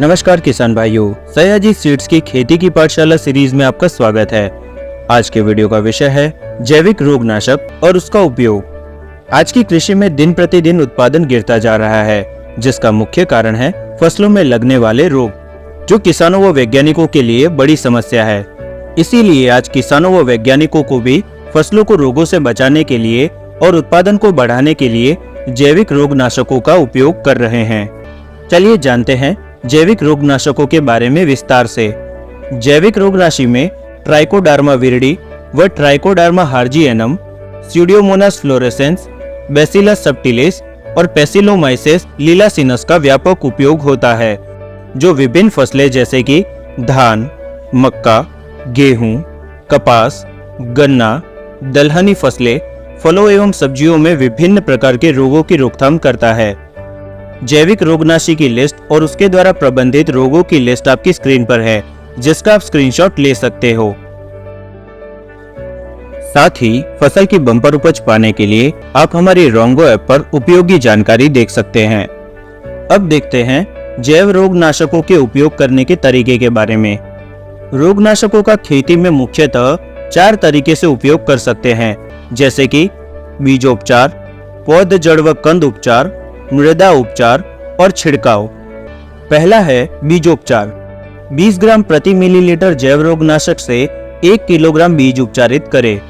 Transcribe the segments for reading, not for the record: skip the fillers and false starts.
नमस्कार किसान भाइयों, सयाजी सीड्स की खेती की पाठशाला सीरीज में आपका स्वागत है। आज के वीडियो का विषय है जैविक रोगनाशक और उसका उपयोग। आज की कृषि में दिन प्रतिदिन उत्पादन गिरता जा रहा है, जिसका मुख्य कारण है फसलों में लगने वाले रोग, जो किसानों व वैज्ञानिकों के लिए बड़ी समस्या है। इसीलिए आज किसानों व वैज्ञानिकों को भी फसलों को रोगों से बचाने के लिए और उत्पादन को बढ़ाने के लिए जैविक रोगनाशकों का उपयोग कर रहे हैं। चलिए जानते हैं जैविक रोगनाशकों के बारे में विस्तार से। जैविक रोगनाशी में ट्राइकोडर्मा विरिडी व Trichoderma harzianum, Pseudomonas fluorescens, Bacillus subtilis और पैसिलोमाइसेस लिलासिनस का व्यापक उपयोग होता है, जो विभिन्न फसलें जैसे कि धान, मक्का, गेहूं, कपास, गन्ना, दलहनी फसलें, फलों एवं सब्जियों में विभिन्न प्रकार के रोगों की रोकथाम करता है। जैविक रोगनाशी की लिस्ट और उसके द्वारा प्रबंधित रोगों की लिस्ट आपकी स्क्रीन पर है, जिसका आप स्क्रीनशॉट ले सकते हो। साथ ही फसल की बम्पर उपज पाने के लिए आप हमारी रोंगो ऐप पर उपयोगी जानकारी देख सकते हैं। अब देखते हैं जैव रोगनाशकों के उपयोग करने के तरीके के बारे में। रोगनाशकों का खेती में मुख्यतः 4 तरीके से उपयोग कर सकते हैं, जैसे कि बीजोपचार, पौध जड़ व कंद उपचार, मृदा उपचार और छिड़काव। पहला है बीजोपचार। 20 ग्राम प्रति मिलीलीटर जैव रोगनाशक से 1 किलोग्राम बीज उपचारित करें।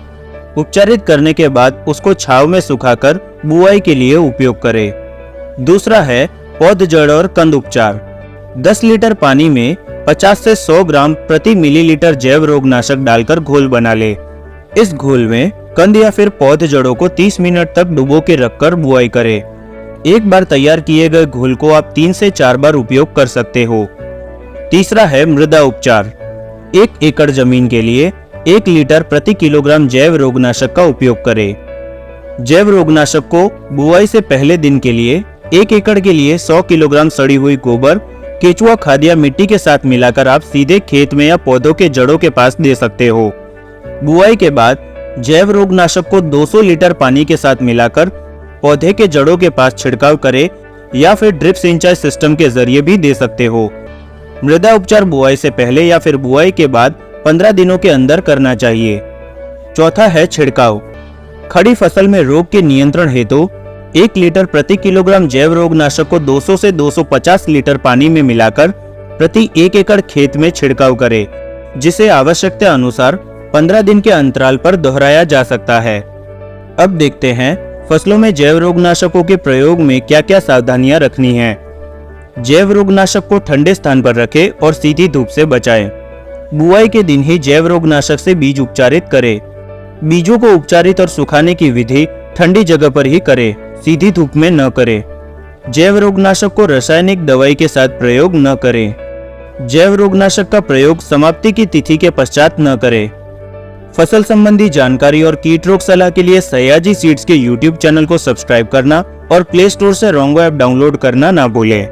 उपचारित करने के बाद उसको छांव में सुखाकर बुआई के लिए उपयोग करें। दूसरा है पौध जड़ और कंद उपचार। 10 लीटर पानी में 50 से 100 ग्राम प्रति मिलीलीटर जैव रोगनाशक डालकर घोल बना ले। इस घोल में कंद या फिर पौध जड़ों को 30 मिनट तक डुबो के रखकर बुआई करें। एक बार तैयार किए गए घोल को आप 3 से 4 बार उपयोग कर सकते हो। तीसरा है मृदा उपचार। 1 एकड़ जमीन के लिए 1 लीटर प्रति किलोग्राम जैव रोगनाशक का उपयोग करें। जैव रोगनाशक को बुआई से पहले दिन के लिए 1 एकड़ के लिए 100 किलोग्राम सड़ी हुई गोबर, केचुआ खाद या मिट्टी के साथ मिलाकर आप सीधे खेत में या पौधों के जड़ों के पास दे सकते हो। बुआई के बाद जैव रोगनाशक को 200 लीटर पानी के साथ मिलाकर पौधे के जड़ों के पास छिड़काव करें या फिर ड्रिप सिंचाई सिस्टम के जरिए भी दे सकते हो। मृदा उपचार बुआई से पहले या फिर बुआई के बाद 15 दिनों के अंदर करना चाहिए। चौथा है छिड़काव। खड़ी फसल में रोग के नियंत्रण हेतु 1 लीटर प्रति किलोग्राम जैव रोगनाशक को 200 से 250 लीटर पानी में मिलाकर प्रति 1 एकड़ खेत में छिड़काव करें, जिसे आवश्यकता अनुसार 15 दिन के अंतराल पर दोहराया जा सकता है। अब देखते हैं फसलों में जैव रोगनाशकों के प्रयोग में क्या क्या सावधानियां रखनी हैं। जैव रोगनाशक को ठंडे स्थान पर रखें और सीधी धूप से बचाएं। बुआई के दिन ही जैव रोगनाशक से बीज उपचारित करें। बीजों को उपचारित और सुखाने की विधि ठंडी जगह पर ही करें, सीधी धूप में न करें। जैव रोगनाशक को रासायनिक दवाई के साथ प्रयोग न करें। जैव रोगनाशक का प्रयोग समाप्ति की तिथि के पश्चात न करें। फसल संबंधी जानकारी और कीट रोग सलाह के लिए सयाजी सीड्स के YouTube चैनल को सब्सक्राइब करना और प्ले स्टोर से रोंगो ऐप डाउनलोड करना ना भूलें।